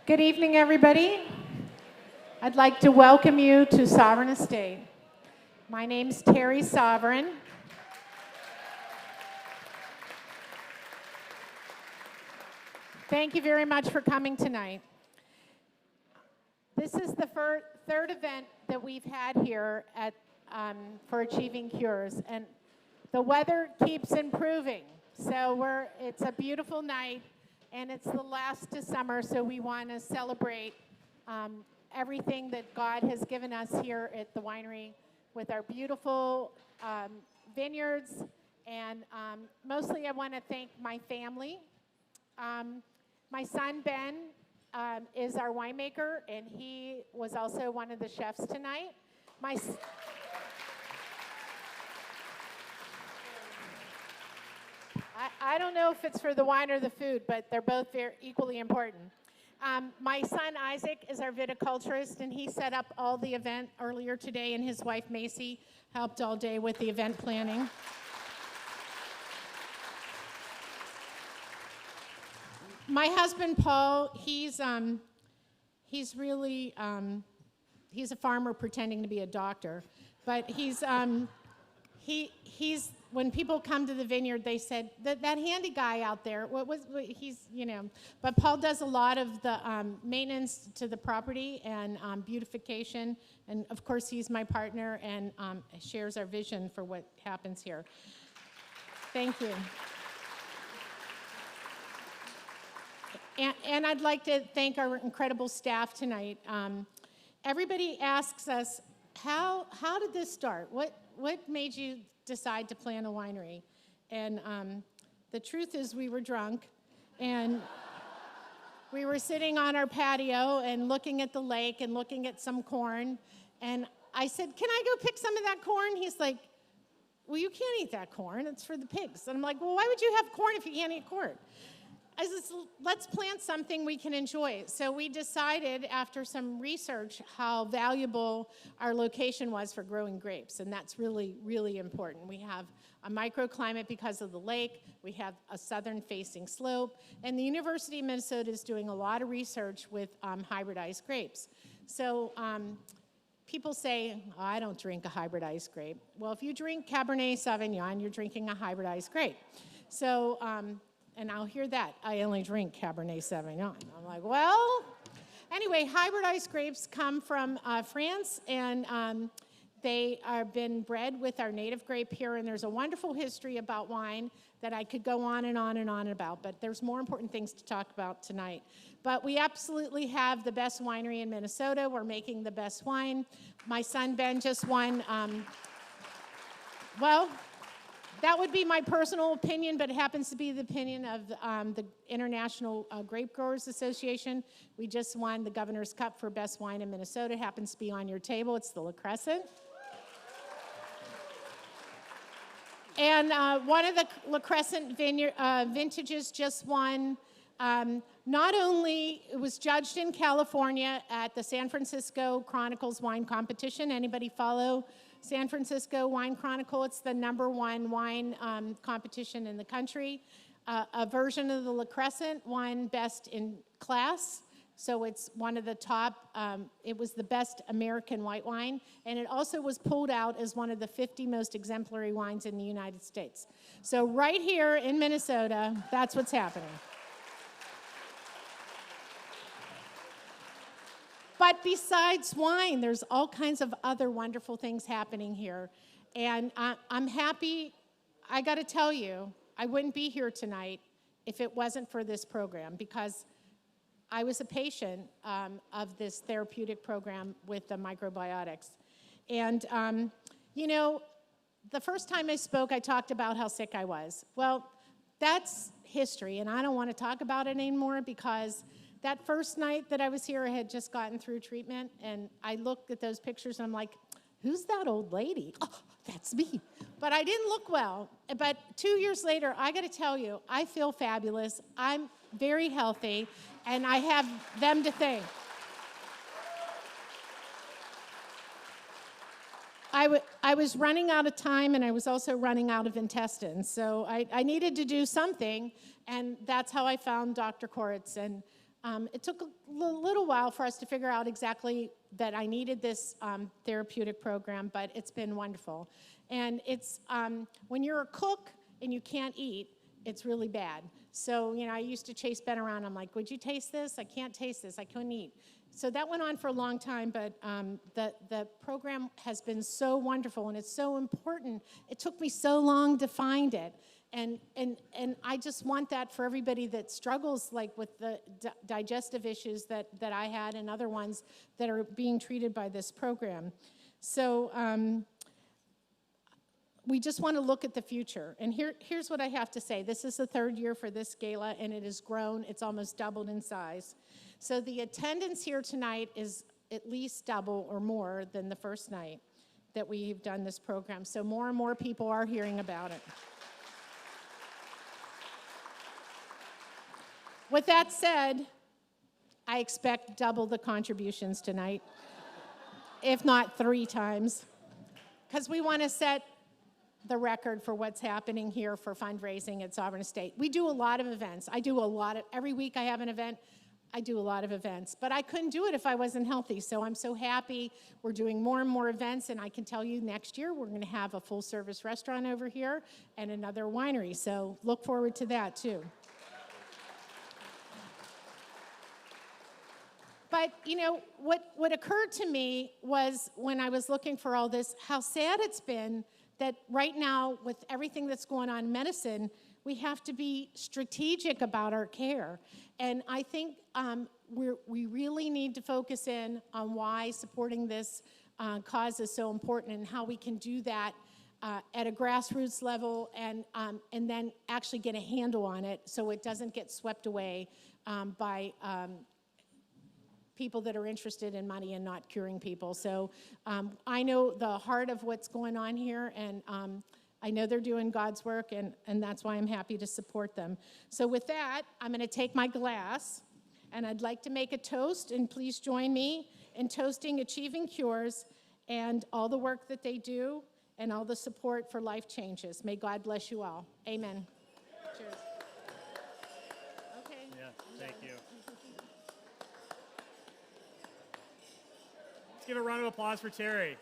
Good evening, everybody. I'd like to welcome you to Sovereign Estate. My name's Terry Sovereign. Thank you very much for coming tonight. This is the third event that we've had here at for Achieving Cures, and the weather keeps improving. So it's a beautiful night, and it's the last of summer, so we want to celebrate everything that God has given us here at the winery with our beautiful vineyards. And mostly I want to thank my family. My son, Ben, is our winemaker, and he was also one of the chefs tonight. I don't know if it's for the wine or the food, but they're both equally important. My son, Isaac, is our viticulturist, and he set up all the event earlier today, and his wife, Macy, helped all day with the event planning. My husband, Paul, he's really, he's a farmer pretending to be a doctor, but he's when people come to the vineyard, they said, that handy guy out there, but Paul does a lot of the maintenance to the property and beautification, and of course he's my partner and shares our vision for what happens here. Thank you. And I'd like to thank our incredible staff tonight. Everybody asks us, how did this start? What made you decide to plan a winery? And the truth is we were drunk, and we were sitting on our patio and looking at the lake and looking at some corn. And I said, can I go pick some of that corn? He's like, well, you can't eat that corn. It's for the pigs. And I'm like, well, why would you have corn if you can't eat corn? I said, let's plant something we can enjoy. So we decided after some research how valuable our location was for growing grapes, and that's really, really important. We have a microclimate because of the lake. We have a southern-facing slope, and the University of Minnesota is doing a lot of research with hybridized grapes. So people say, oh, I don't drink a hybridized grape. Well, if you drink Cabernet Sauvignon, you're drinking a hybridized grape. So, and I'll hear that, I only drink Cabernet Sauvignon. I'm like, well, anyway, hybridized grapes come from France, and they have been bred with our native grape here, and there's a wonderful history about wine that I could go on and on and on about, but there's more important things to talk about tonight. But we absolutely have the best winery in Minnesota. We're making the best wine. My son, Ben, just won, well, that would be my personal opinion, but it happens to be the opinion of the International Grape Growers Association. We just won the Governor's Cup for Best Wine in Minnesota. It happens to be on your table. It's the La Crescent. And one of the La Crescent vintages just won. Not only it was judged in California at the San Francisco Chronicles Wine Competition. Anybody follow San Francisco Wine Chronicle? It's the #1 wine competition in the country. A version of the La Crescent won Best in Class, so it's one of the top, it was the best American white wine, and it also was pulled out as one of the 50 most exemplary wines in the United States. So right here in Minnesota, that's what's happening. But besides wine, there's all kinds of other wonderful things happening here. And I'm happy, I gotta tell you, I wouldn't be here tonight if it wasn't for this program, because I was a patient of this therapeutic program with the microbiotics. And you know, the first time I spoke, I talked about how sick I was. Well, that's history, and I don't wanna talk about it anymore, because that first night that I was here, I had just gotten through treatment, and I looked at those pictures, and I'm like, who's that old lady? Oh, that's me. But I didn't look well. But 2 years later, I got to tell you, I feel fabulous. I'm very healthy, and I have them to thank. I was running out of time, and I was also running out of intestines. So I needed to do something, and that's how I found Dr. Khoruts. And It took a little while for us to figure out exactly that I needed this therapeutic program, but it's been wonderful. And it's when you're a cook and you can't eat, it's really bad. So, I used to chase Ben around. I'm like, would you taste this? I can't taste this. I couldn't eat. So that went on for a long time, but the program has been so wonderful, and it's so important. It took me so long to find it. And I just want that for everybody that struggles like with the digestive issues that I had and other ones that are being treated by this program. So we just want to look at the future. And here's what I have to say. This is the third year for this gala, and it has grown. It's almost doubled in size. So the attendance here tonight is at least double or more than the first night that we've done this program. So more and more people are hearing about it. With that said, I expect double the contributions tonight, if not 3 times, because we want to set the record for what's happening here for fundraising at Sovereign Estate. We do a lot of events. Every week I have an event. I do a lot of events, but I couldn't do it if I wasn't healthy, so I'm so happy we're doing more and more events, and I can tell you next year we're going to have a full-service restaurant over here and another winery, so look forward to that too. But, what occurred to me was when I was looking for all this, how sad it's been that right now, with everything that's going on in medicine, we have to be strategic about our care. And I think we really need to focus in on why supporting this cause is so important and how we can do that at a grassroots level and then actually get a handle on it so it doesn't get swept away by people that are interested in money and not curing people. So I know the heart of what's going on here, and I know they're doing God's work, and that's why I'm happy to support them. So with that, I'm going to take my glass, and I'd like to make a toast, and please join me in toasting Achieving Cures and all the work that they do and all the support for life changes. May God bless you all. Amen. Cheers. Okay. Yeah, thank you. Let's give a round of applause for Terry.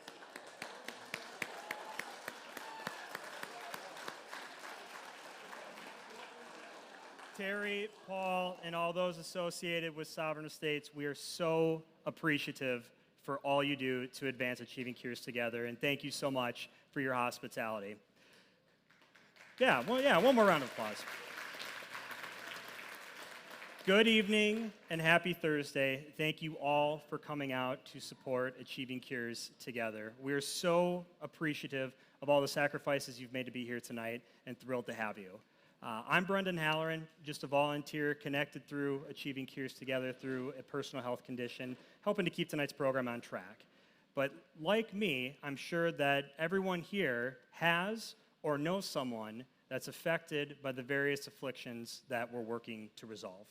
Terry, Paul, and all those associated with Sovereign Estates, we are so appreciative for all you do to advance Achieving Cures together, and thank you so much for your hospitality. One more round of applause. Good evening and happy Thursday. Thank you all for coming out to support Achieving Cures together. We are so appreciative of all the sacrifices you've made to be here tonight and thrilled to have you. I'm Brendan Halloran, just a volunteer connected through Achieving Cures together through a personal health condition, helping to keep tonight's program on track. But like me, I'm sure that everyone here has or knows someone that's affected by the various afflictions that we're working to resolve.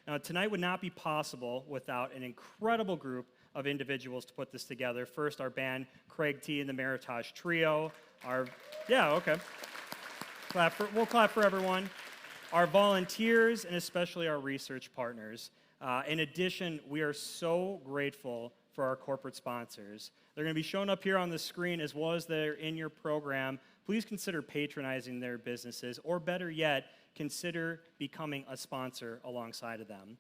Now, tonight would not be possible without an incredible group of individuals to put this together. First, our band, Craig T. and the Meritage Trio. We'll clap for everyone. Our volunteers, and especially our research partners. In addition, we are so grateful for our corporate sponsors. They're going to be shown up here on the screen as well as they're in your program. Please consider patronizing their businesses, or better yet, consider becoming a sponsor alongside of them.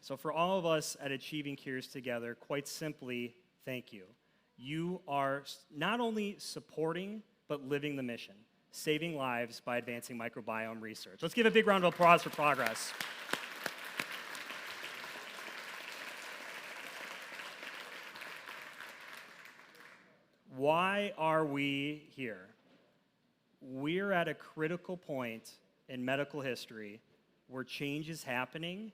So for all of us at Achieving Cures together, quite simply, thank you. You are not only supporting, but living the mission, saving lives by advancing microbiome research. Let's give a big round of applause for progress. Why are we here? We're at a critical point in medical history where change is happening,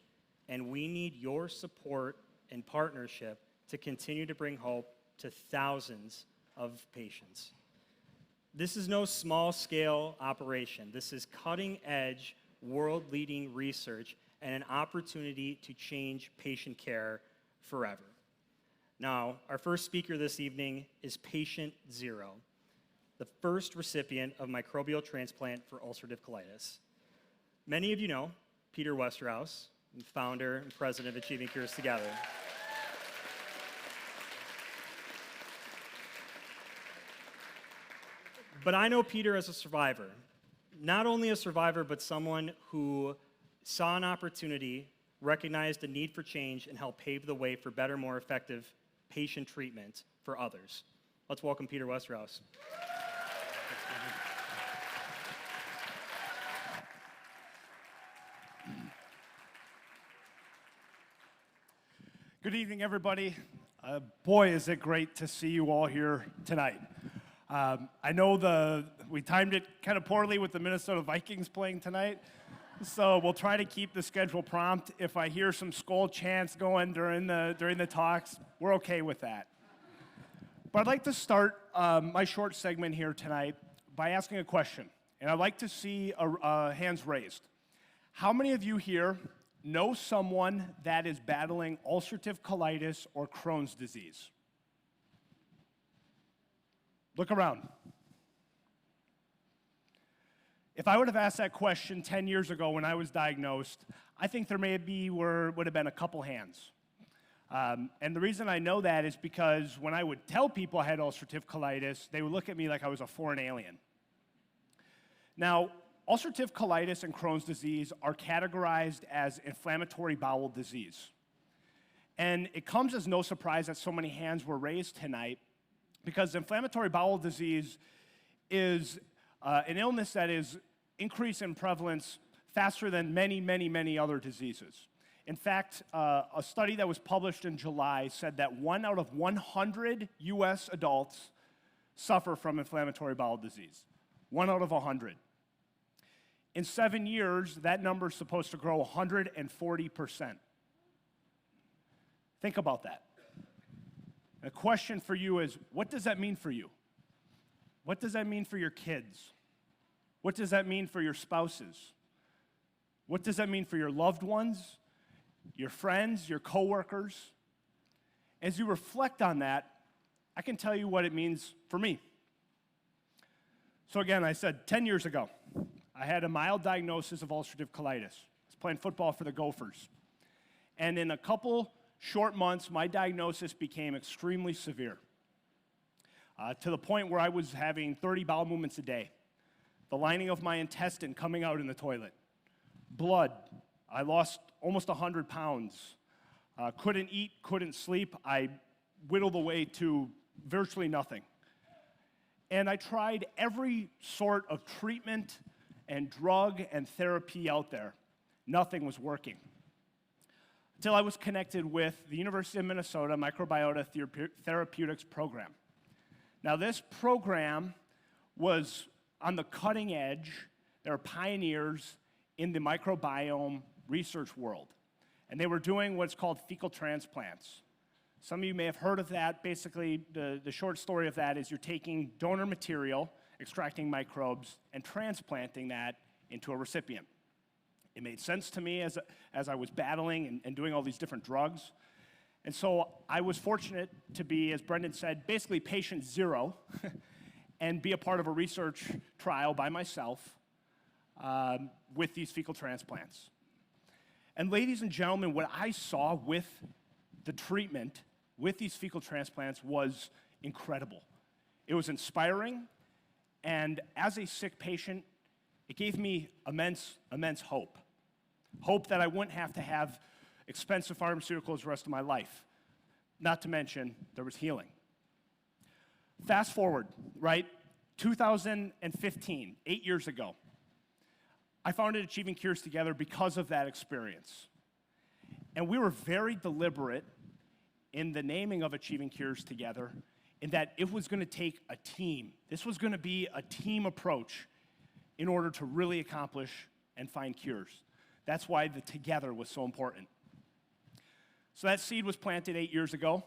and we need your support and partnership to continue to bring hope to thousands of patients. This is no small-scale operation. This is cutting-edge, world-leading research and an opportunity to change patient care forever. Now, our first speaker this evening is patient 0, the first recipient of microbial transplant for ulcerative colitis. Many of you know Peter Westerhouse, and founder and president of Achieving Cures Together. But I know Peter as a survivor. Not only a survivor, but someone who saw an opportunity, recognized a need for change, and helped pave the way for better, more effective patient treatment for others. Let's welcome Peter Westerhouse. Good evening, everybody. Boy, is it great to see you all here tonight. I know we timed it kind of poorly with the Minnesota Vikings playing tonight, so we'll try to keep the schedule prompt. If I hear some Skol chants going during the talks, we're okay with that. But I'd like to start my short segment here tonight by asking a question, and I'd like to see hands raised. How many of you here know someone that is battling ulcerative colitis or Crohn's disease? Look around. If I would have asked that question 10 years ago when I was diagnosed, I think there would have been a couple hands. And the reason I know that is because when I would tell people I had ulcerative colitis, they would look at me like I was a foreign alien. Now, ulcerative colitis and Crohn's disease are categorized as inflammatory bowel disease. And it comes as no surprise that so many hands were raised tonight, because inflammatory bowel disease is an illness that is increasing in prevalence faster than many, many, many other diseases. In fact, a study that was published in July said that 1 out of 100 US adults suffer from inflammatory bowel disease. 1 out of 100. In 7 years, that number is supposed to grow 140%. Think about that. The question for you is, what does that mean for you? What does that mean for your kids? What does that mean for your spouses? What does that mean for your loved ones, your friends, your coworkers? As you reflect on that, I can tell you what it means for me. So again, I said 10 years ago, I had a mild diagnosis of ulcerative colitis. I was playing football for the Gophers. And in a couple short months, my diagnosis became extremely severe, to the point where I was having 30 bowel movements a day, the lining of my intestine coming out in the toilet, blood. I lost almost 100 pounds, couldn't eat, couldn't sleep. I whittled away to virtually nothing. And I tried every sort of treatment and drug and therapy out there. Nothing was working. Until I was connected with the University of Minnesota Microbiota Therapeutics program. Now, this program was on the cutting edge. They were pioneers in the microbiome research world. And they were doing what's called fecal transplants. Some of you may have heard of that. Basically, the short story of that is you're taking donor material, extracting microbes, and transplanting that into a recipient. It made sense to me as I was battling and doing all these different drugs. And so I was fortunate to be, as Brendan said, basically patient zero and be a part of a research trial by myself with these fecal transplants. And ladies and gentlemen, what I saw with the treatment with these fecal transplants was incredible. It was inspiring, and as a sick patient, it gave me immense hope. Hope that I wouldn't have to have expensive pharmaceuticals the rest of my life. Not to mention, there was healing. Fast forward, right? 2015, 8 years ago, I founded Achieving Cures Together because of that experience. And we were very deliberate in the naming of Achieving Cures Together, in that it was going to take a team. This was going to be a team approach in order to really accomplish and find cures. That's why the together was so important. So that seed was planted 8 years ago.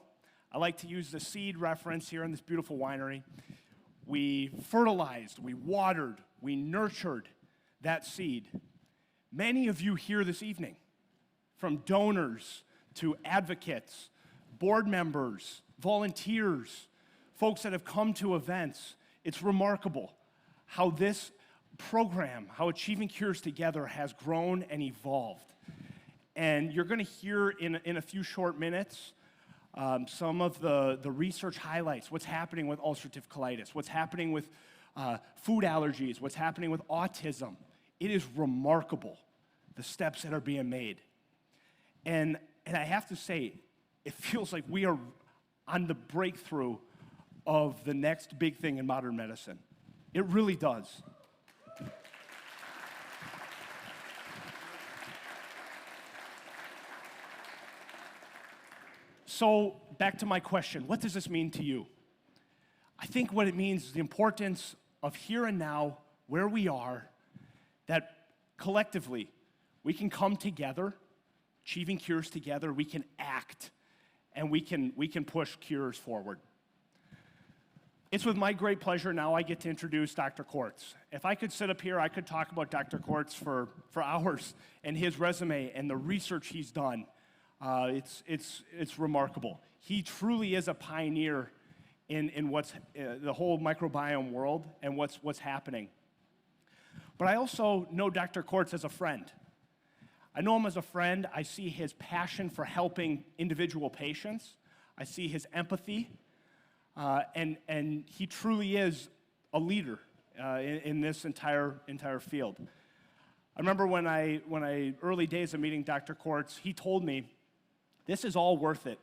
I like to use the seed reference here in this beautiful winery. We fertilized, we watered, we nurtured that seed. Many of you here this evening, from donors to advocates, board members, volunteers, folks that have come to events. It's remarkable how this program, how Achieving Cures Together has grown and evolved. And you're going to hear in a few short minutes some of the research highlights, what's happening with ulcerative colitis, what's happening with food allergies, what's happening with autism. It is remarkable, the steps that are being made. And I have to say, it feels like we are on the breakthrough of the next big thing in modern medicine. It really does. So, back to my question, what does this mean to you? I think what it means is the importance of here and now, where we are, that collectively we can come together, achieving cures together, we can act, and we can push cures forward. It's with my great pleasure now I get to introduce Dr. Khoruts. If I could sit up here, I could talk about Dr. Khoruts for hours and his resume and the research he's done. It's remarkable. He truly is a pioneer in what's the whole microbiome world and what's happening. But I also know Dr. Khoruts as a friend. I know him as a friend. I see his passion for helping individual patients. I see his empathy, and he truly is a leader in this entire field. I remember when I early days of meeting Dr. Khoruts, he told me, this is all worth it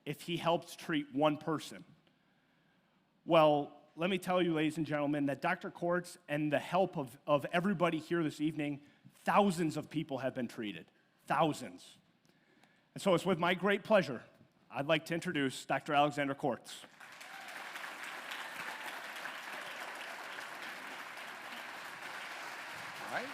if he helps treat one person. Well, let me tell you, ladies and gentlemen, that Dr. Khoruts and the help of everybody here this evening, thousands of people have been treated. Thousands. And so it's with my great pleasure, I'd like to introduce Dr. Alexander Khoruts. All right.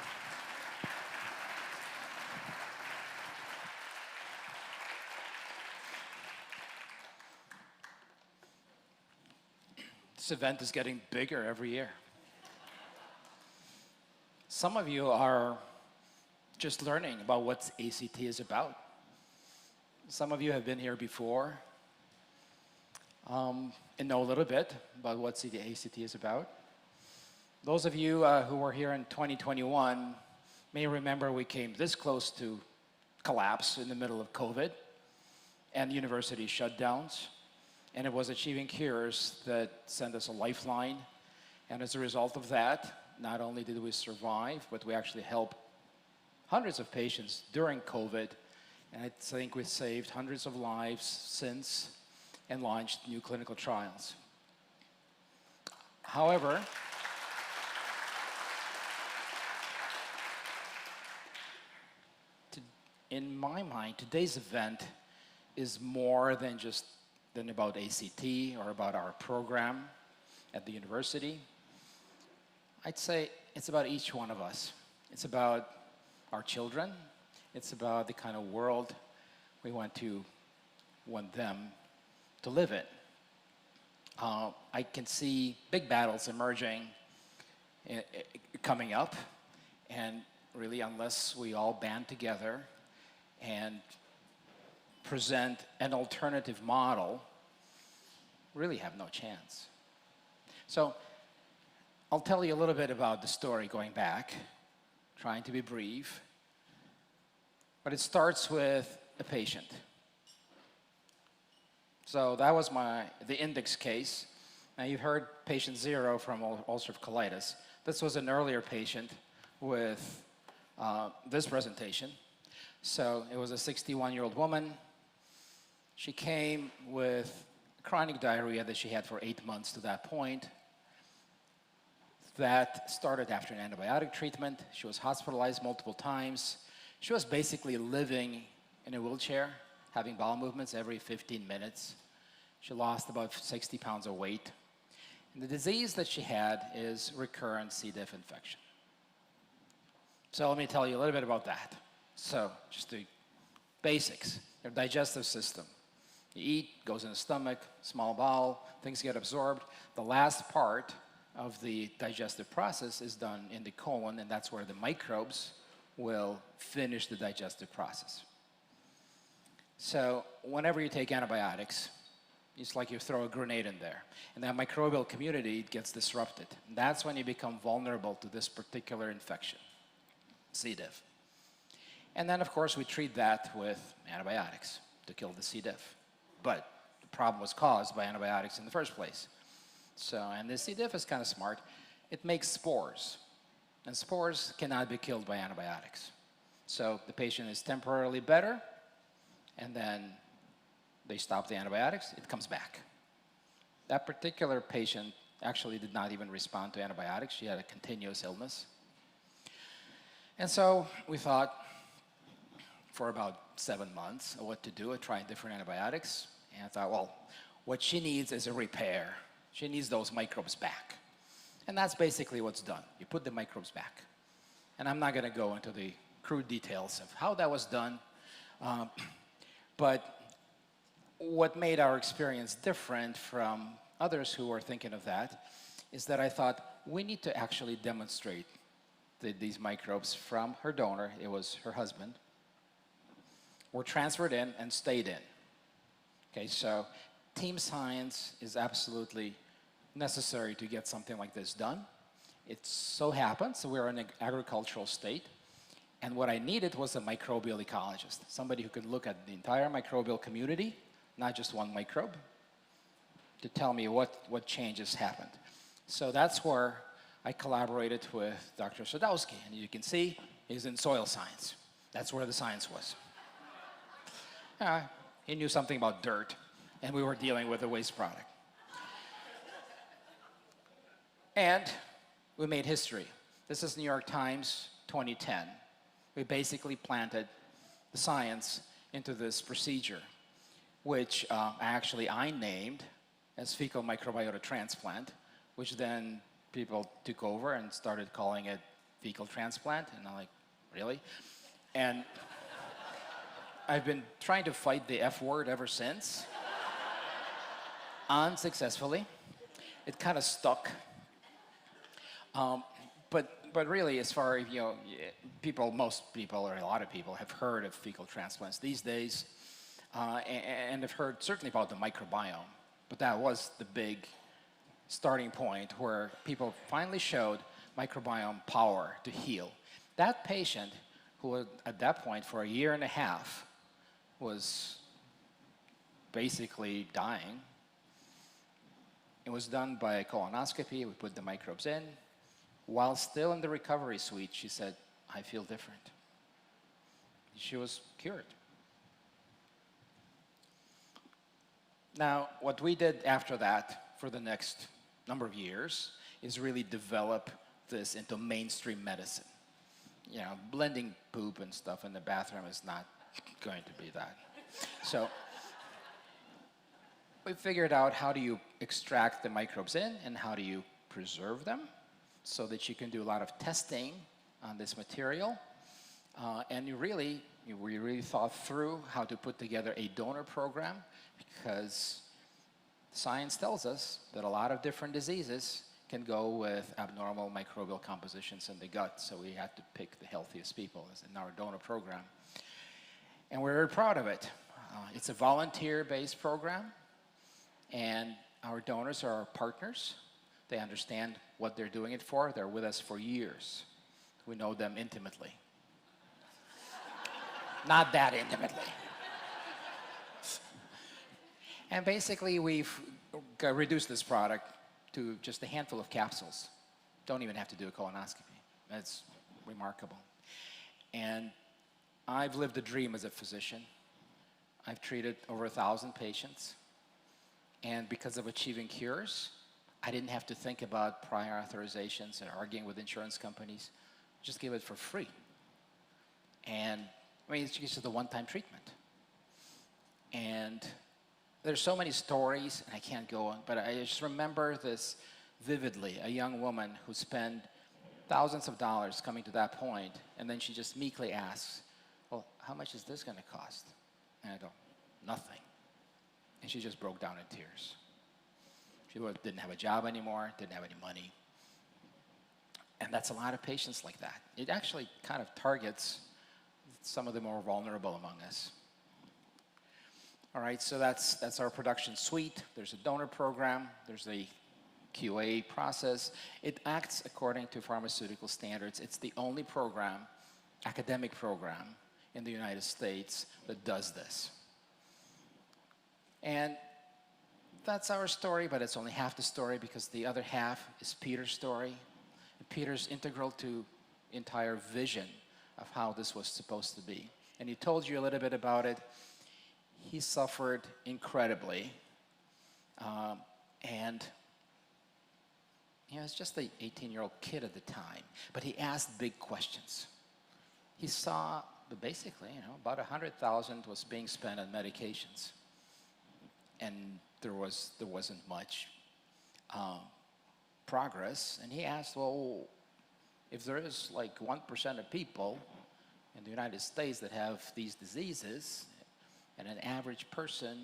This event is getting bigger every year. Some of you are just learning about what ACT is about. Some of you have been here before and know a little bit about what the ACT is about. Those of you who were here in 2021 may remember we came this close to collapse in the middle of COVID and university shutdowns. And it was achieving cures that sent us a lifeline. And as a result of that, not only did we survive, but we actually helped hundreds of patients during COVID. And I think we saved hundreds of lives since and launched new clinical trials. However, in my mind, today's event is more than about ACT or about our program at the university. I'd say it's about each one of us. It's about our children. It's about the kind of world we want them to live in. I can see big battles emerging, coming up, and really unless we all band together and present an alternative model, really have no chance. So I'll tell you a little bit about the story going back, trying to be brief, but it starts with a patient. So that was the index case. Now you've heard patient 0 from ulcerative colitis. This was an earlier patient with this presentation. So it was a 61-year-old woman. She came with chronic diarrhea that she had for 8 months to that point. That started after an antibiotic treatment. She was hospitalized multiple times. She was basically living in a wheelchair, having bowel movements every 15 minutes. She lost about 60 pounds of weight. And the disease that she had is recurrent C. diff infection. So let me tell you a little bit about that. So just the basics, your digestive system. You eat, goes in the stomach, small bowel, things get absorbed. The last part of the digestive process is done in the colon, and that's where the microbes will finish the digestive process. So whenever you take antibiotics, it's like you throw a grenade in there, and that microbial community gets disrupted. And that's when you become vulnerable to this particular infection, C. diff. And then, of course, we treat that with antibiotics to kill the C. diff. But the problem was caused by antibiotics in the first place. So, and the C. diff is kind of smart. It makes spores. And spores cannot be killed by antibiotics. So the patient is temporarily better, and then they stop the antibiotics, it comes back. That particular patient actually did not even respond to antibiotics. She had a continuous illness. And so we thought for about 7 months of what to do, trying different antibiotics. And I thought, well, what she needs is a repair. She needs those microbes back. And that's basically what's done. You put the microbes back. And I'm not going to go into the crude details of how that was done. But what made our experience different from others who were thinking of that is that I thought we need to actually demonstrate that these microbes from her donor, it was her husband, were transferred in and stayed in. Okay, so team science is absolutely necessary to get something like this done. It so happens we're in an agricultural state, and what I needed was a microbial ecologist, somebody who could look at the entire microbial community, not just one microbe, to tell me what changes happened. So that's where I collaborated with Dr. Sadowski, and you can see he's in soil science. That's where the science was. He knew something about dirt, and we were dealing with a waste product. And we made history. This is New York Times 2010. We basically planted the science into this procedure, which I named as fecal microbiota transplant, which then people took over and started calling it fecal transplant. And I'm like, really? And I've been trying to fight the F word ever since, unsuccessfully. It kind of stuck. But really, as far as, most people, or a lot of people, have heard of fecal transplants these days, and have heard certainly about the microbiome. But that was the big starting point where people finally showed microbiome power to heal. That patient, who at that point for 1.5 years was basically dying, it was done by a colonoscopy. We put the microbes in. While still in the recovery suite, she said, I feel different. She was cured. Now, what we did after that for the next number of years is really develop this into mainstream medicine. Blending poop and stuff in the bathroom is not going to be that. So we figured out how do you extract the microbes in and how do you preserve them so that you can do a lot of testing on this material. And we really thought through how to put together a donor program, because science tells us that a lot of different diseases can go with abnormal microbial compositions in the gut. So we had to pick the healthiest people in our donor program. And we're very proud of it. It's a volunteer-based program, and our donors are our partners. They understand what they're doing it for. They're with us for years. We know them intimately. Not that intimately. And basically, we've reduced this product to just a handful of capsules. Don't even have to do a colonoscopy. That's remarkable. And I've lived a dream as a physician. I've treated over 1,000 patients. And because of achieving cures, I didn't have to think about prior authorizations and arguing with insurance companies. Just give it for free. And it's just a one-time treatment. And there's so many stories, and I can't go on, but I just remember this vividly. A young woman who spent thousands of dollars coming to that point, and then she just meekly asks, well, how much is this going to cost? And I go, nothing. And she just broke down in tears. She didn't have a job anymore, didn't have any money. And that's a lot of patients like that. It actually kind of targets some of the more vulnerable among us. All right, so that's our production suite. There's a donor program. There's a QA process. It acts according to pharmaceutical standards. It's the only program, academic program, in the United States that does this. And that's our story, but it's only half the story because the other half is Peter's story. And Peter's integral to entire vision of how this was supposed to be. And he told you a little bit about it. He suffered incredibly. And he was just an 18-year-old kid at the time, but he asked big questions. He saw that basically, about 100,000 was being spent on medications, and there wasn't much progress. And he asked, well, if there is like 1% of people in the United States that have these diseases, and an average person,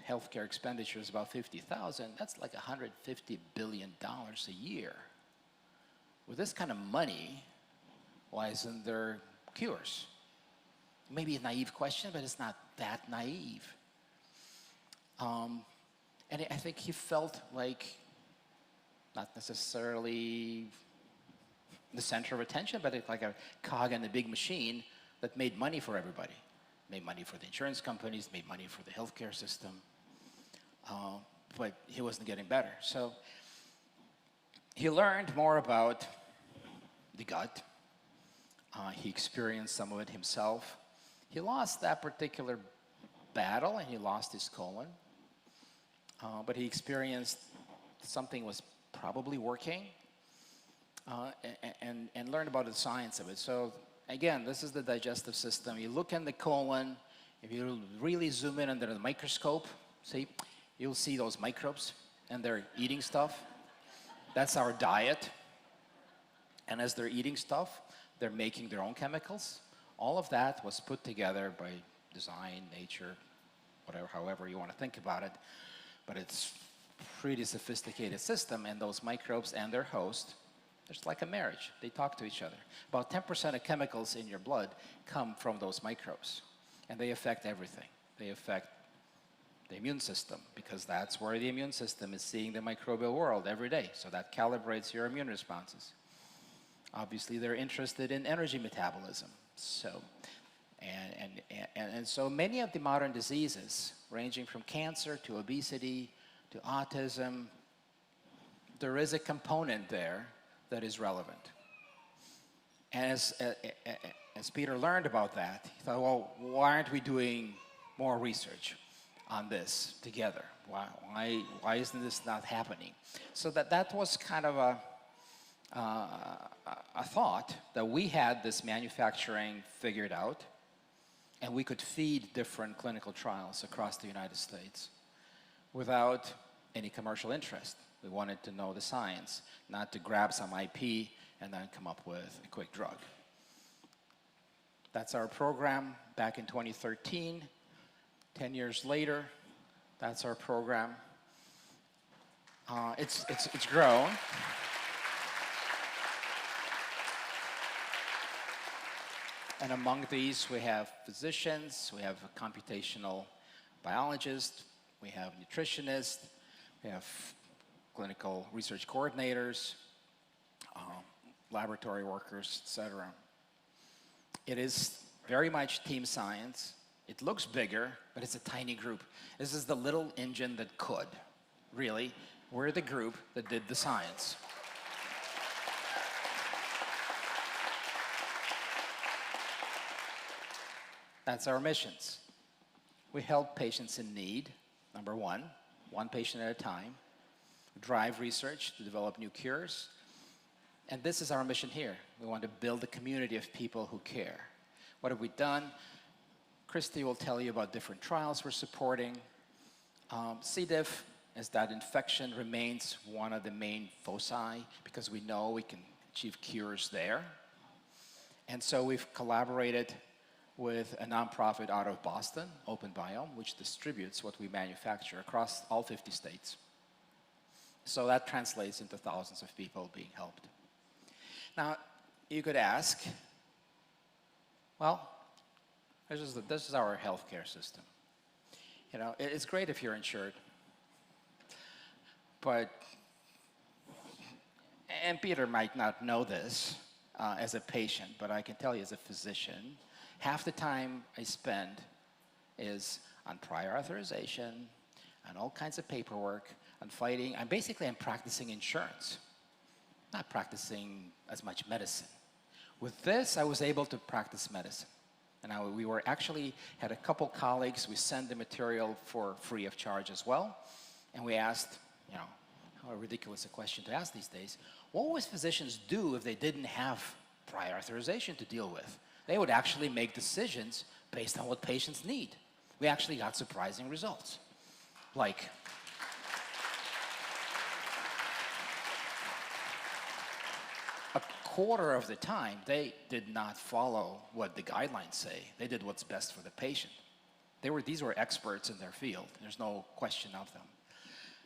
healthcare expenditure is about 50,000, that's like $150 billion a year. With this kind of money, why isn't there cures? Maybe a naive question, but it's not that naive. And I think he felt like not necessarily the center of attention, but it's like a cog in a big machine that made money for everybody. Made money for the insurance companies, made money for the healthcare system, but he wasn't getting better. So he learned more about the gut. He experienced some of it himself. He lost that particular battle, and he lost his colon, but he experienced something was probably working, and learned about the science of it. So again, this is the digestive system. You look in the colon, if you really zoom in under the microscope, see, you'll see those microbes, and they're eating stuff. That's our diet. And as they're eating stuff, they're making their own chemicals. All of that was put together by design, nature, whatever, however you want to think about it. But it's a pretty sophisticated system, and those microbes and their host, it's like a marriage. They talk to each other. About 10% of chemicals in your blood come from those microbes, and they affect everything. They affect the immune system, because that's where the immune system is seeing the microbial world every day. So that calibrates your immune responses. Obviously, they're interested in energy metabolism. So, and so many of the modern diseases, ranging from cancer to obesity to autism, there is a component there that is relevant. And as Peter learned about that, he thought, well, why aren't we doing more research on this together? Why isn't this not happening? So that was kind of a thought that we had this manufacturing figured out, and we could feed different clinical trials across the United States without any commercial interest. We wanted to know the science, not to grab some IP and then come up with a quick drug. That's our program back in 2013. 10 years later, that's our program. It's grown. And among these, we have physicians, we have a computational biologist, we have nutritionists, we have clinical research coordinators, laboratory workers, etc. It is very much team science. It looks bigger, but it's a tiny group. This is the little engine that could. Really, we're the group that did the science. That's our missions. We help patients in need, number one patient at a time. Drive research to develop new cures. And this is our mission here. We want to build a community of people who care. What have we done? Christy will tell you about different trials we're supporting. C. diff, as that infection remains one of the main foci, because we know we can achieve cures there. And so we've collaborated with a nonprofit out of Boston, Open Biome, which distributes what we manufacture across all 50 states. So that translates into thousands of people being helped. Now, you could ask, well, this is our healthcare system. You know, it's great if you're insured, but, and Peter might not know this as a patient, but I can tell you as a physician, half the time I spend is on prior authorization, on all kinds of paperwork, on fighting. I'm practicing insurance, not practicing as much medicine. With this, I was able to practice medicine. And we were actually, had a couple colleagues, we sent the material for free of charge as well. And we asked, you know, how ridiculous a question to ask these days, what would physicians do if they didn't have prior authorization to deal with? They would actually make decisions based on what patients need. We actually got surprising results. Like, a quarter of the time, they did not follow what the guidelines say. They did what's best for the patient. These were experts in their field. There's no question of them.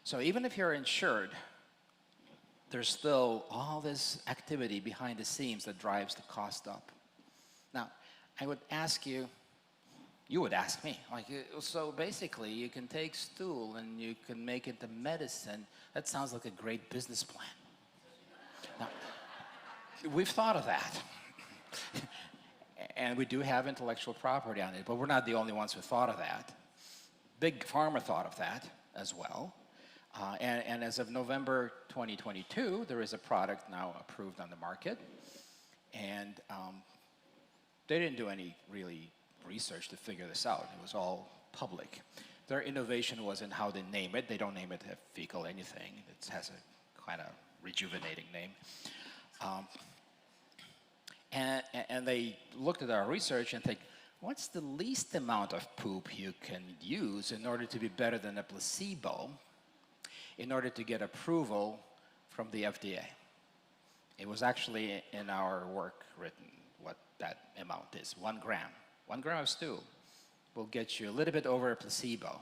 So even if you're insured, there's still all this activity behind the scenes that drives the cost up. Now, I would ask you, you would ask me, like, so basically you can take stool and you can make it into medicine. That sounds like a great business plan. Now, we've thought of that. And we do have intellectual property on it, but we're not the only ones who thought of that. Big Pharma thought of that as well. And as of November 2022, there is a product now approved on the market. And they didn't do any really research to figure this out. It was all public. Their innovation was in how they name it. They don't name it fecal anything. It has a kind of rejuvenating name. And they looked at our research and think, what's the least amount of poop you can use in order to be better than a placebo in order to get approval from the FDA? It was actually in our work written what that amount is, 1 gram. 1 gram of stool will get you a little bit over a placebo.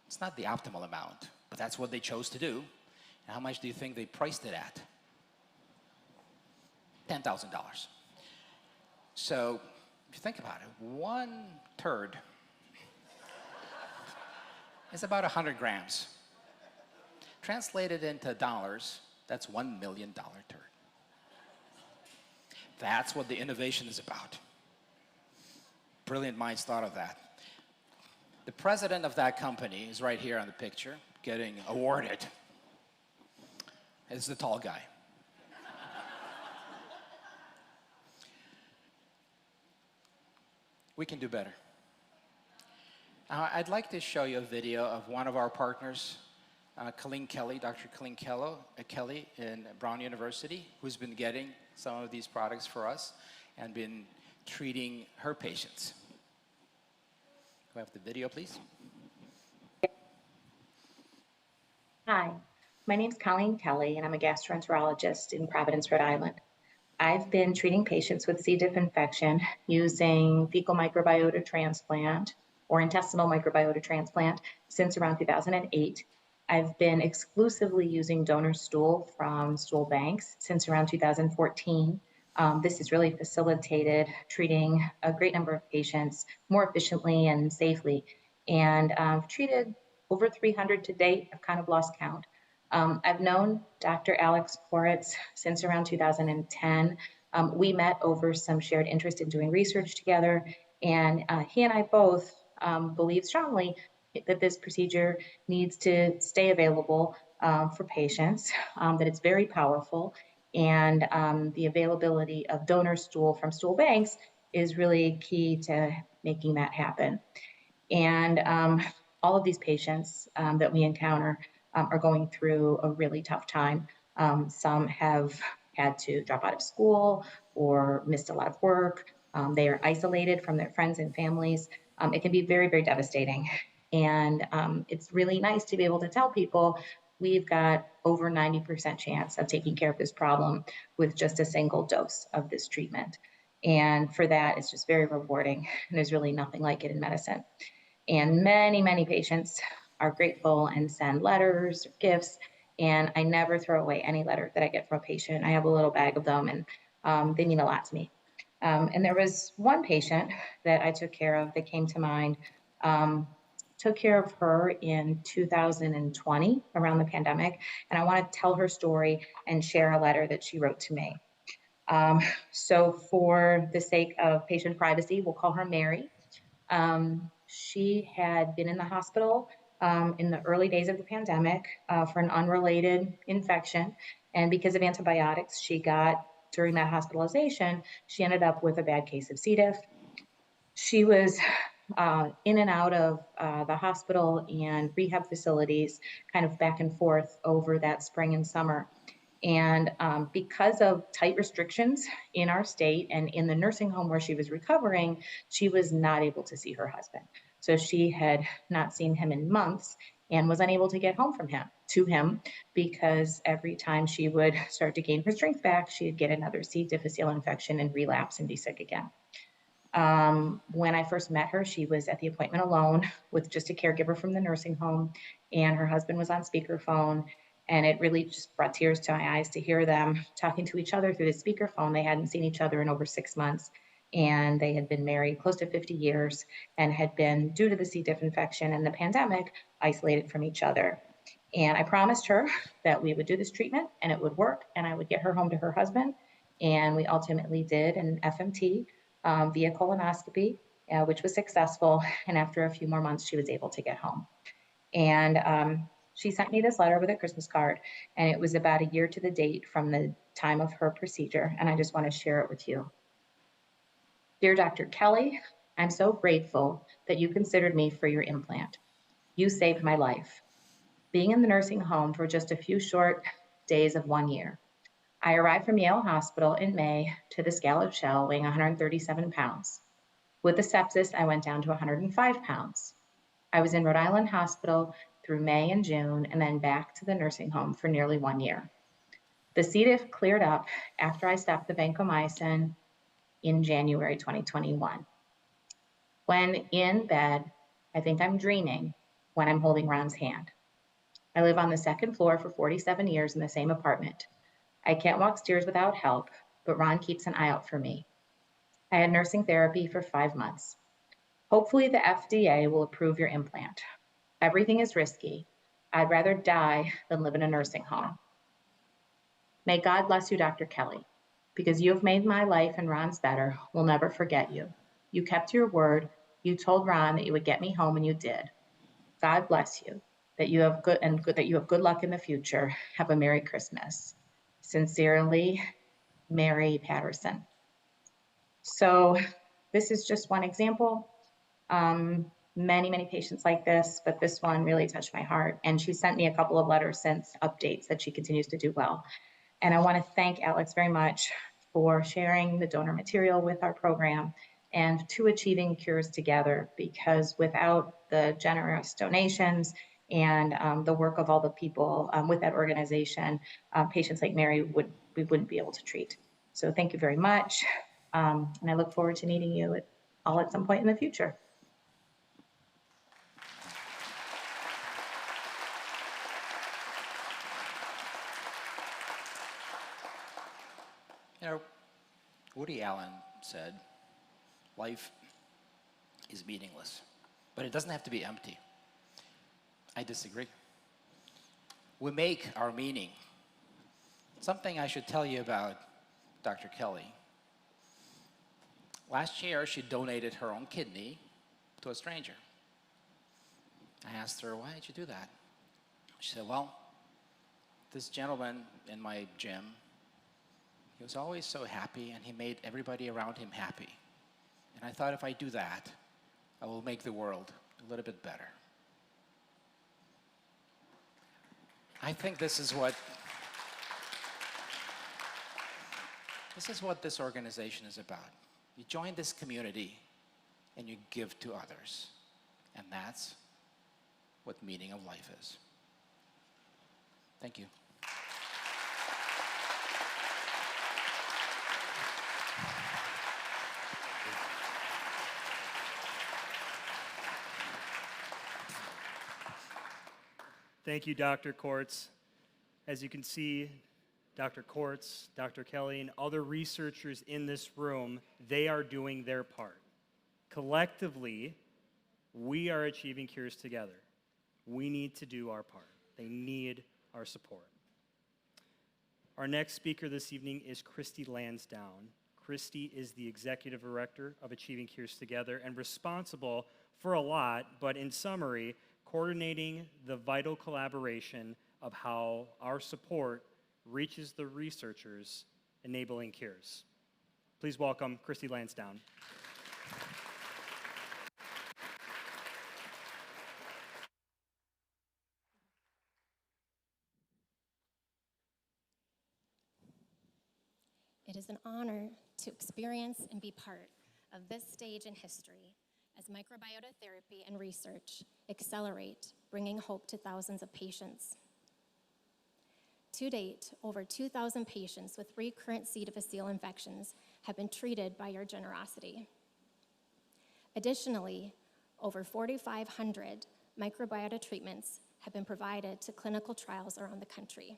It's not the optimal amount, but that's what they chose to do. And how much do you think they priced it at? $10,000. So if you think about it, 1 turd is about 100 grams. Translated into dollars, that's $1 million turd. That's what the innovation is about. Brilliant minds thought of that. The president of that company is right here on the picture, getting awarded. It's the tall guy. We can do better. I'd like to show you a video of one of our partners, Colleen Kelly, Dr. Colleen Kelly in Brown University, who's been getting some of these products for us and been treating her patients. Can we have the video, please? Hi, my name's Colleen Kelly, and I'm a gastroenterologist in Providence, Rhode Island. I've been treating patients with C. diff infection using fecal microbiota transplant or intestinal microbiota transplant since around 2008. I've been exclusively using donor stool from stool banks since around 2014. This has really facilitated treating a great number of patients more efficiently and safely. And I've treated over 300 to date. I've kind of lost count. I've known Dr. Alex Khoruts since around 2010. We met over some shared interest in doing research together, and he and I both believe strongly that this procedure needs to stay available for patients, that it's very powerful, and the availability of donor stool from stool banks is really key to making that happen. And all of these patients that we encounter are going through a really tough time. Some have had to drop out of school or missed a lot of work. They are isolated from their friends and families. It can be very, very devastating. And it's really nice to be able to tell people we've got over 90% chance of taking care of this problem with just a single dose of this treatment. And for that, it's just very rewarding. And there's really nothing like it in medicine. And many, many patients are grateful and send letters or gifts. And I never throw away any letter that I get from a patient. I have a little bag of them, and they mean a lot to me. And there was one patient that I took care of that came to mind. Took care of her in 2020 around the pandemic. And I want to tell her story and share a letter that she wrote to me. So for the sake of patient privacy, we'll call her Mary. She had been in the hospital in the early days of the pandemic for an unrelated infection. And because of antibiotics she got during that hospitalization, she ended up with a bad case of C. diff. She was in and out of the hospital and rehab facilities, kind of back and forth over that spring and summer. And because of tight restrictions in our state and in the nursing home where she was recovering, she was not able to see her husband. So she had not seen him in months and was unable to get home to him because every time she would start to gain her strength back, she'd get another C. difficile infection and relapse and be sick again. When I first met her, she was at the appointment alone with just a caregiver from the nursing home, and her husband was on speakerphone. And it really just brought tears to my eyes to hear them talking to each other through the speakerphone. They hadn't seen each other in over 6 months, and they had been married close to 50 years and had been, due to the C. diff infection and the pandemic, isolated from each other. And I promised her that we would do this treatment and it would work, and I would get her home to her husband. And we ultimately did an FMT via colonoscopy, which was successful. And after a few more months, she was able to get home. And she sent me this letter with a Christmas card, and it was about a year to the date from the time of her procedure. And I just want to share it with you. Dear Dr. Kelly, I'm so grateful that you considered me for your implant. You saved my life. Being in the nursing home for just a few short days of 1 year, I arrived from Yale Hospital in May to the scallop shell weighing 137 pounds. With the sepsis, I went down to 105 pounds. I was in Rhode Island Hospital through May and June, and then back to the nursing home for nearly 1 year. The C. diff cleared up after I stopped the vancomycin in January 2021. When in bed, I think I'm dreaming when I'm holding Ron's hand. I live on the second floor for 47 years in the same apartment. I can't walk stairs without help, but Ron keeps an eye out for me. I had nursing therapy for 5 months. Hopefully the FDA will approve your implant. Everything is risky. I'd rather die than live in a nursing home. May God bless you, Dr. Kelly, because you have made my life and Ron's better. We'll never forget you. You kept your word. You told Ron that you would get me home, and you did. God bless you, that you have good luck in the future. Have a Merry Christmas. Sincerely, Mary Patterson. So this is just one example. Many patients like this, but this one really touched my heart. And she sent me a couple of letters since, updates that she continues to do well. And I want to thank Alex very much for sharing the donor material with our program and to Achieving Cures Together, because without the generous donations and the work of all the people with that organization, patients like Mary we wouldn't be able to treat. So thank you very much. And I look forward to meeting you all at some point in the future. You know, Woody Allen said, life is meaningless, but it doesn't have to be empty. I disagree. We make our meaning. Something I should tell you about Dr. Kelly. Last year, she donated her own kidney to a stranger. I asked her, why did you do that? She said, well, this gentleman in my gym, he was always so happy, and he made everybody around him happy. And I thought, if I do that, I will make the world a little bit better. I think this is what this organization is about. You join this community and you give to others. And that's what meaning of life is. Thank you. Thank you, Dr. Khoruts. As you can see, Dr. Khoruts, Dr. Kelly, and other researchers in this room, they are doing their part. Collectively, we are achieving cures together. We need to do our part. They need our support. Our next speaker this evening is Christy Lansdowne. Christy is the Executive Director of Achieving Cures Together and responsible for a lot, but in summary, coordinating the vital collaboration of how our support reaches the researchers enabling cures. Please welcome Christy Lansdowne. It is an honor to experience and be part of this stage in history as microbiota therapy and research accelerate, bringing hope to thousands of patients. To date, over 2,000 patients with recurrent C. difficile infections have been treated by your generosity. Additionally, over 4,500 microbiota treatments have been provided to clinical trials around the country.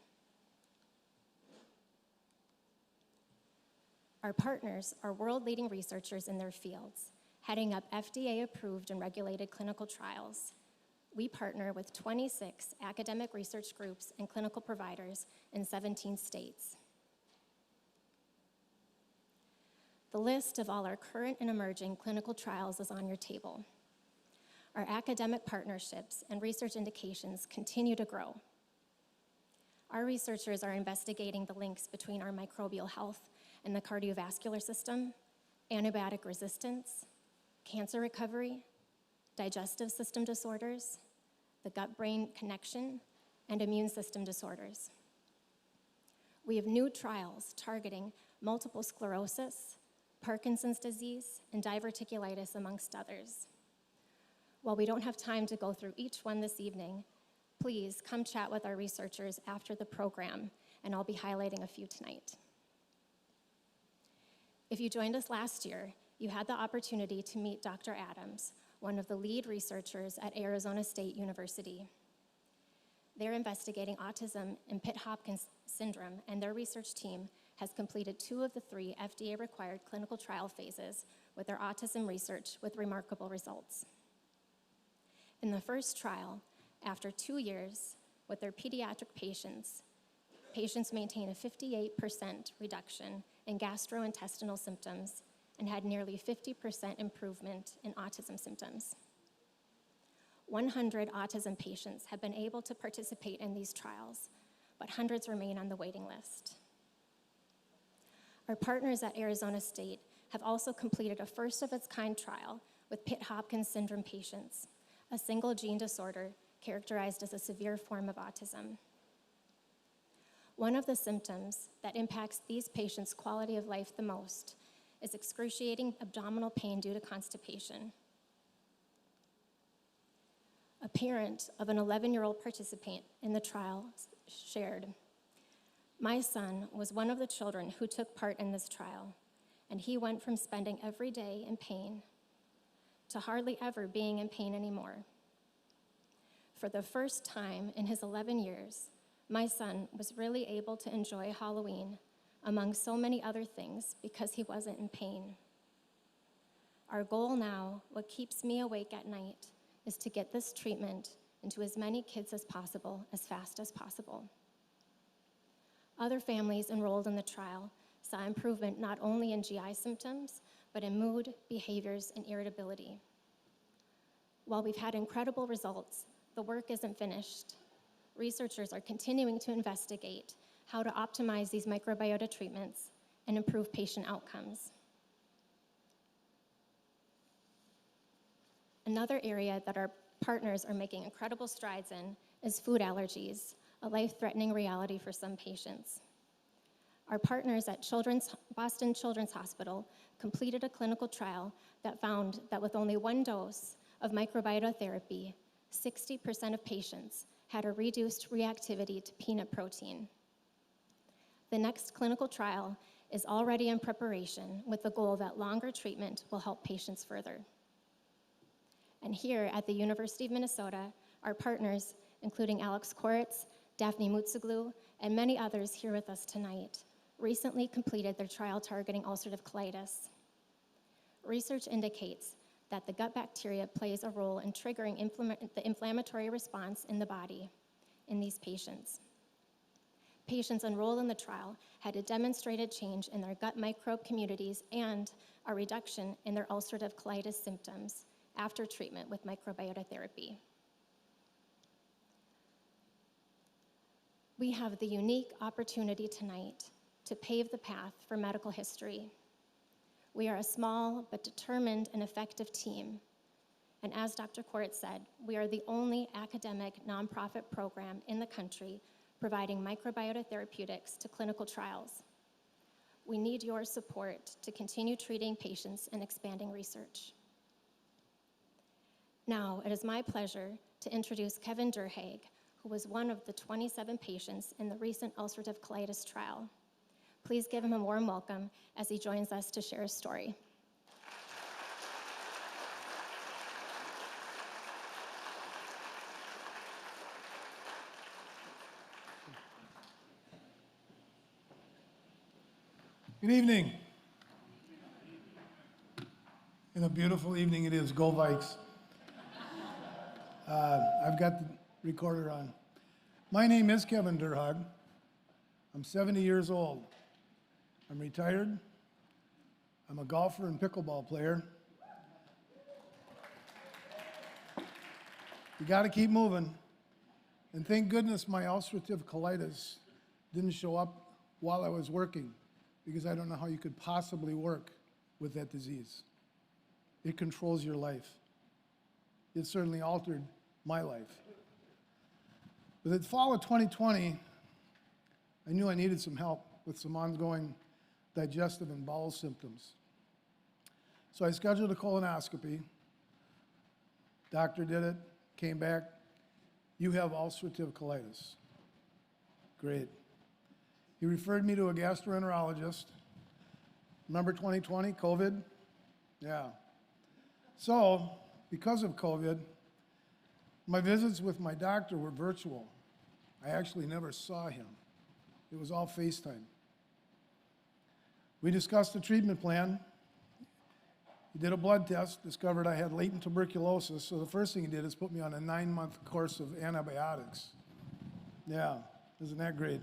Our partners are world-leading researchers in their fields, heading up FDA-approved and regulated clinical trials. We partner with 26 academic research groups and clinical providers in 17 states. The list of all our current and emerging clinical trials is on your table. Our academic partnerships and research indications continue to grow. Our researchers are investigating the links between our microbial health and the cardiovascular system, antibiotic resistance, cancer recovery, digestive system disorders, the gut-brain connection, and immune system disorders. We have new trials targeting multiple sclerosis, Parkinson's disease, and diverticulitis, amongst others. While we don't have time to go through each one this evening, please come chat with our researchers after the program, and I'll be highlighting a few tonight. If you joined us last year, you had the opportunity to meet Dr. Adams, one of the lead researchers at Arizona State University. They're investigating autism and Pitt-Hopkins syndrome, and their research team has completed 2 of the 3 FDA-required clinical trial phases with their autism research with remarkable results. In the first trial, after 2 years with their pediatric patients maintain a 58% reduction in gastrointestinal symptoms and had nearly 50% improvement in autism symptoms. 100 autism patients have been able to participate in these trials, but hundreds remain on the waiting list. Our partners at Arizona State have also completed a first-of-its-kind trial with Pitt-Hopkins syndrome patients, a single gene disorder characterized as a severe form of autism. One of the symptoms that impacts these patients' quality of life the most is excruciating abdominal pain due to constipation. A parent of an 11-year-old participant in the trial shared, "My son was one of the children who took part in this trial, and he went from spending every day in pain to hardly ever being in pain anymore. For the first time in his 11 years, my son was really able to enjoy Halloween among so many other things because he wasn't in pain. Our goal now, what keeps me awake at night, is to get this treatment into as many kids as possible, as fast as possible." Other families enrolled in the trial saw improvement not only in GI symptoms, but in mood, behaviors, and irritability. While we've had incredible results, the work isn't finished. Researchers are continuing to investigate how to optimize these microbiota treatments and improve patient outcomes. Another area that our partners are making incredible strides in is food allergies, a life-threatening reality for some patients. Our partners at Boston Children's Hospital completed a clinical trial that found that with only 1 dose of microbiota therapy, 60% of patients had a reduced reactivity to peanut protein. The next clinical trial is already in preparation with the goal that longer treatment will help patients further. And here at the University of Minnesota, our partners, including Alex Khoruts, Daphne Mutsoglu, and many others here with us tonight, recently completed their trial targeting ulcerative colitis. Research indicates that the gut bacteria plays a role in triggering the inflammatory response in the body in these patients. patients enrolled in the trial had a demonstrated change in their gut microbe communities and a reduction in their ulcerative colitis symptoms after treatment with microbiota therapy. We have the unique opportunity tonight to pave the path for medical history. We are a small but determined and effective team. And as Dr. Khoruts said, we are the only academic nonprofit program in the country providing microbiota therapeutics to clinical trials. We need your support to continue treating patients and expanding research. Now, it is my pleasure to introduce Kevin Durhaeg, who was one of the 27 patients in the recent ulcerative colitis trial. Please give him a warm welcome as he joins us to share his story. Good evening. And a beautiful evening it is. Go Vikes. I've got the recorder on. My name is Kevin Durhaeg. I'm 70 years old. I'm retired. I'm a golfer and pickleball player. You got to keep moving. And thank goodness my ulcerative colitis didn't show up while I was working, because I don't know how you could possibly work with that disease. It controls your life. It certainly altered my life. But in the fall of 2020, I knew I needed some help with some ongoing digestive and bowel symptoms. So I scheduled a colonoscopy. Doctor did it, came back. You have ulcerative colitis. Great. He referred me to a gastroenterologist. Remember 2020, COVID? Yeah. So, because of COVID, my visits with my doctor were virtual. I actually never saw him. It was all FaceTime. We discussed the treatment plan. He did a blood test, discovered I had latent tuberculosis, so the first thing he did is put me on a 9-month course of antibiotics. Yeah, isn't that great?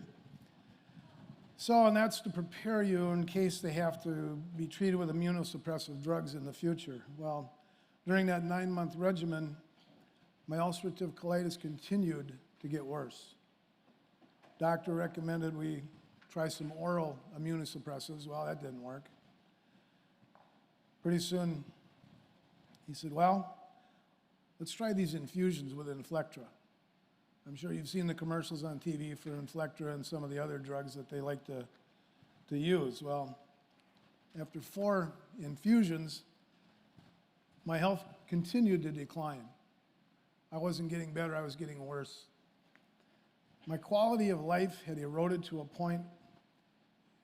So, and that's to prepare you in case they have to be treated with immunosuppressive drugs in the future. Well, during that 9-month regimen, my ulcerative colitis continued to get worse. Doctor recommended we try some oral immunosuppressives. Well, that didn't work. Pretty soon, he said, well, let's try these infusions with Inflectra. I'm sure you've seen the commercials on TV for Inflectra and some of the other drugs that they like to use. Well, after 4 infusions, my health continued to decline. I wasn't getting better, I was getting worse. My quality of life had eroded to a point,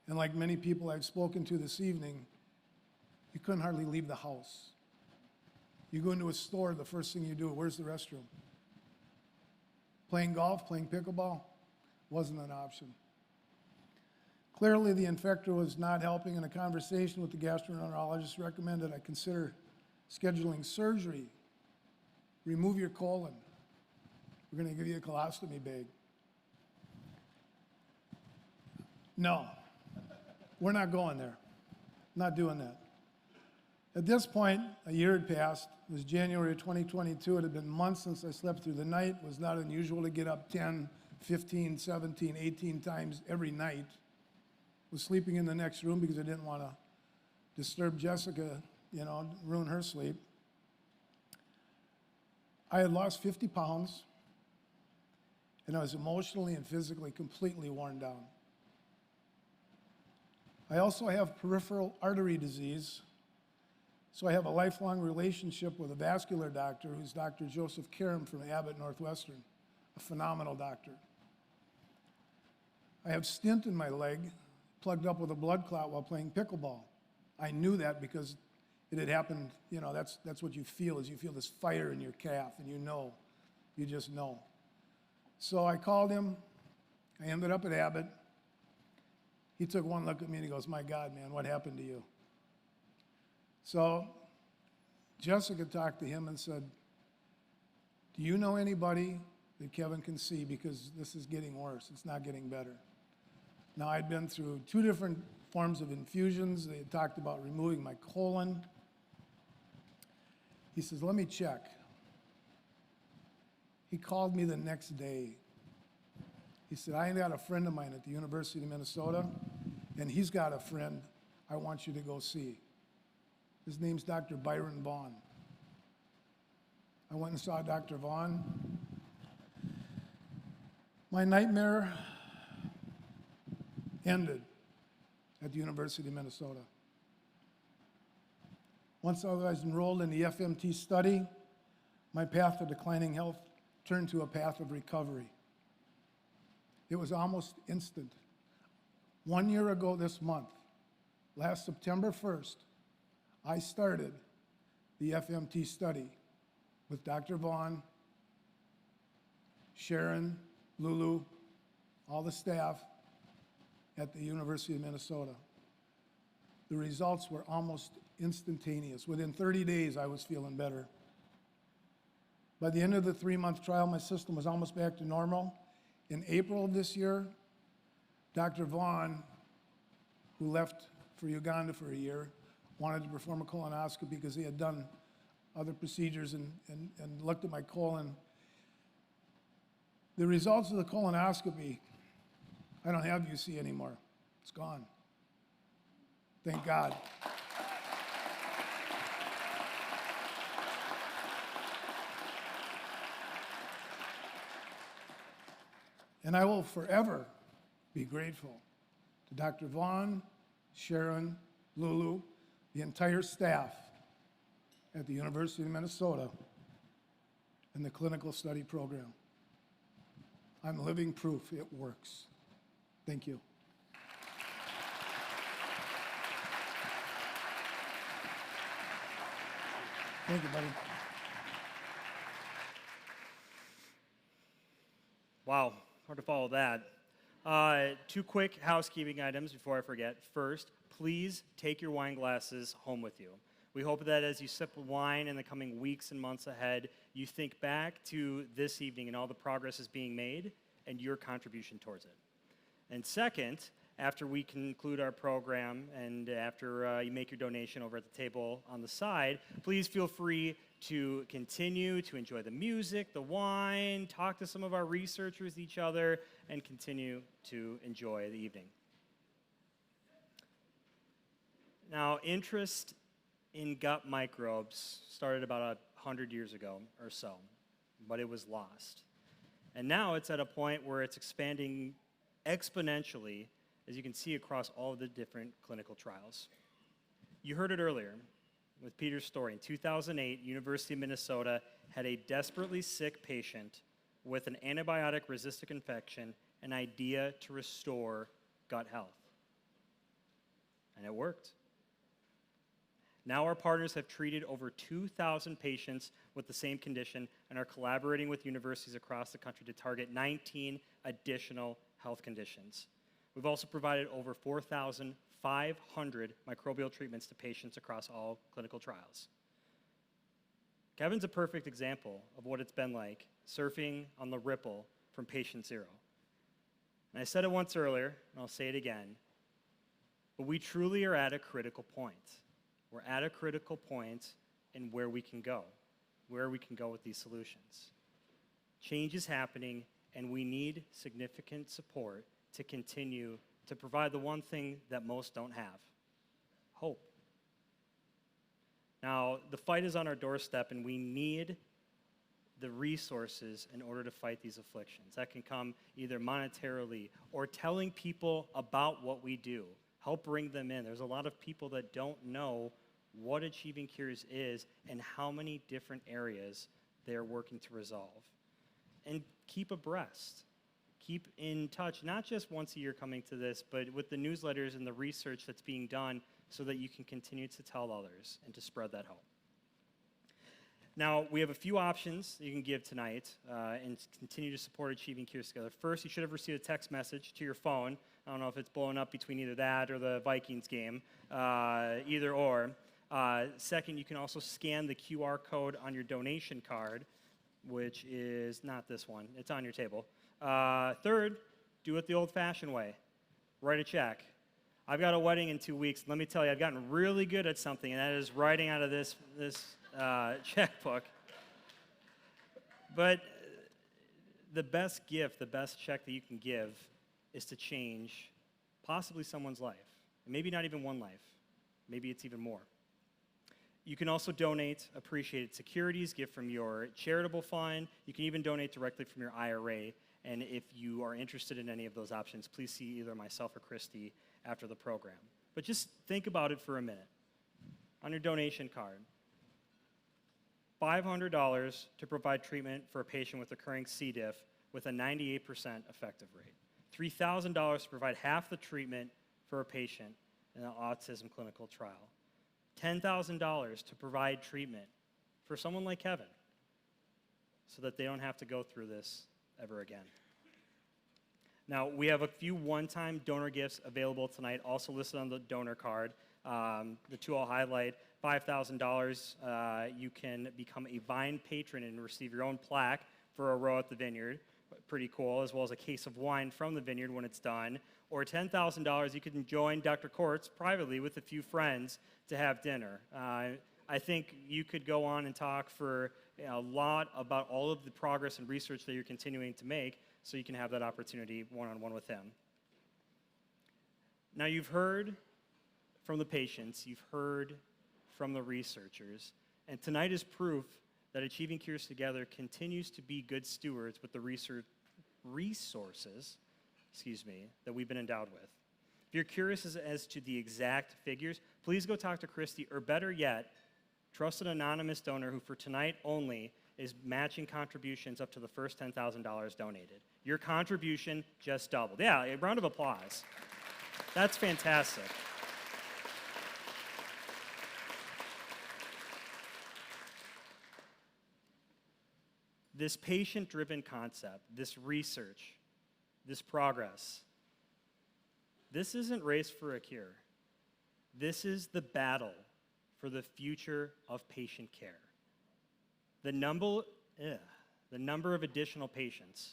and like many people I've spoken to this evening, you couldn't hardly leave the house. You go into a store, the first thing you do, where's the restroom? Playing golf, playing pickleball, wasn't an option. Clearly, the Inflectra was not helping, and a conversation with the gastroenterologist recommended I consider scheduling surgery. Remove your colon. We're going to give you a colostomy bag. No, we're not going there. Not doing that. At this point, a year had passed. It was January of 2022. It had been months since I slept through the night. It was not unusual to get up 10, 15, 17, 18 times every night. Was sleeping in the next room because I didn't want to disturb Jessica, ruin her sleep. I had lost 50 pounds, and I was emotionally and physically completely worn down. I also have peripheral artery disease, so I have a lifelong relationship with a vascular doctor who's Dr. Joseph Karam from Abbott Northwestern, a phenomenal doctor. I have stint in my leg, plugged up with a blood clot while playing pickleball. I knew that because it had happened, that's what you feel, is you feel this fire in your calf, and you just know. So I called him. I ended up at Abbott. He took one look at me and he goes, my God, man, what happened to you? So Jessica talked to him and said, do you know anybody that Kevin can see, because this is getting worse, it's not getting better? Now, I'd been through 2 different forms of infusions. They had talked about removing my colon. He says, let me check. He called me the next day. He said, I got a friend of mine at the University of Minnesota, and he's got a friend I want you to go see. His name's Dr. Byron Vaughn. I went and saw Dr. Vaughn. My nightmare ended at the University of Minnesota. Once I was enrolled in the FMT study, my path to declining health turned to a path of recovery. It was almost instant. 1 year ago this month, last September 1st, I started the FMT study with Dr. Vaughn, Sharon, Lulu, all the staff at the University of Minnesota. The results were almost instantaneous. Within 30 days, I was feeling better. By the end of the 3-month trial, my system was almost back to normal. In April of this year, Dr. Vaughn, who left for Uganda for a year, wanted to perform a colonoscopy because he had done other procedures and looked at my colon. The results of the colonoscopy, I don't have UC anymore. It's gone. Thank God. And I will forever be grateful to Dr. Vaughn, Sharon, Lulu, the entire staff at the University of Minnesota and the clinical study program. I'm living proof it works. Thank you. Thank you, buddy. Wow, hard to follow that. 2 quick housekeeping items before I forget. First, please take your wine glasses home with you. We hope that as you sip wine in the coming weeks and months ahead, you think back to this evening and all the progress is being made and your contribution towards it. And second, after we conclude our program and after you make your donation over at the table on the side, please feel free to continue to enjoy the music, the wine, talk to some of our researchers, each other, and continue to enjoy the evening. Now, interest in gut microbes started about 100 years ago or so, but it was lost. And now it's at a point where it's expanding exponentially, as you can see across all of the different clinical trials. You heard it earlier with Peter's story. In 2008, University of Minnesota had a desperately sick patient with an antibiotic-resistant infection, an idea to restore gut health. And it worked. Now our partners have treated over 2,000 patients with the same condition and are collaborating with universities across the country to target 19 additional health conditions. We've also provided over 4,500 microbial treatments to patients across all clinical trials. Kevin's a perfect example of what it's been like surfing on the ripple from patient zero. And I said it once earlier, and I'll say it again, but we truly are at a critical point. We're at a critical point in where we can go with these solutions. Change is happening, and we need significant support to continue to provide the one thing that most don't have, hope. Now, the fight is on our doorstep, and we need the resources in order to fight these afflictions. That can come either monetarily or telling people about what we do. Help bring them in. There's a lot of people that don't know what Achieving Cures is and how many different areas they're working to resolve. And keep abreast. Keep in touch, not just once a year coming to this, but with the newsletters and the research that's being done so that you can continue to tell others and to spread that hope. Now, we have a few options that you can give tonight and continue to support Achieving Cures together. First, you should have received a text message to your phone. I don't know if it's blowing up between either that or the Vikings game, either or. Second, you can also scan the QR code on your donation card, which is not this one. It's on your table. Third, do it the old-fashioned way. write a check. I've got a wedding in 2 weeks. Let me tell you, I've gotten really good at something, and that is writing out of this checkbook. But the best gift, the best check that you can give is to change possibly someone's life. Maybe not even one life. Maybe it's even more. You can also donate appreciated securities, give from your charitable fund. You can even donate directly from your IRA. And if you are interested in any of those options, please see either myself or Christy after the program. But just think about it for a minute. On your donation card, $500 to provide treatment for a patient with recurring C. diff with a 98% effective rate. $3,000 to provide half the treatment for a patient in an autism clinical trial. $10,000 to provide treatment for someone like Kevin so that they don't have to go through this ever again. Now, we have a few one-time donor gifts available tonight, also listed on the donor card. The two I'll highlight, $5,000, you can become a Vine patron and receive your own plaque for a row at the vineyard. Pretty cool, as well as a case of wine from the vineyard when it's done. Or $10,000, you can join Dr. Khoruts privately with a few friends to have dinner. I think you could go on and talk for a lot about all of the progress and research that you're continuing to make, so you can have that opportunity one-on-one with him. Now, you've heard from the patients, you've heard from the researchers, and tonight is proof that Achieving Cures Together continues to be good stewards with the resources that we've been endowed with. If you're curious as to the exact figures, please go talk to Christy, or better yet, trust an anonymous donor who for tonight only is matching contributions up to the first $10,000 donated. Your contribution just doubled. Yeah, a round of applause. That's fantastic. This patient-driven concept, this research, this progress, this isn't race for a cure. This is the battle for the future of patient care. The number of additional patients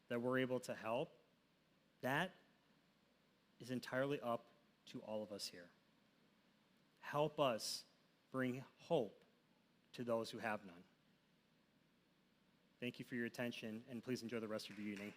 that we're able to help, that is entirely up to all of us here. Help us bring hope to those who have none. Thank you for your attention, and please enjoy the rest of your evening.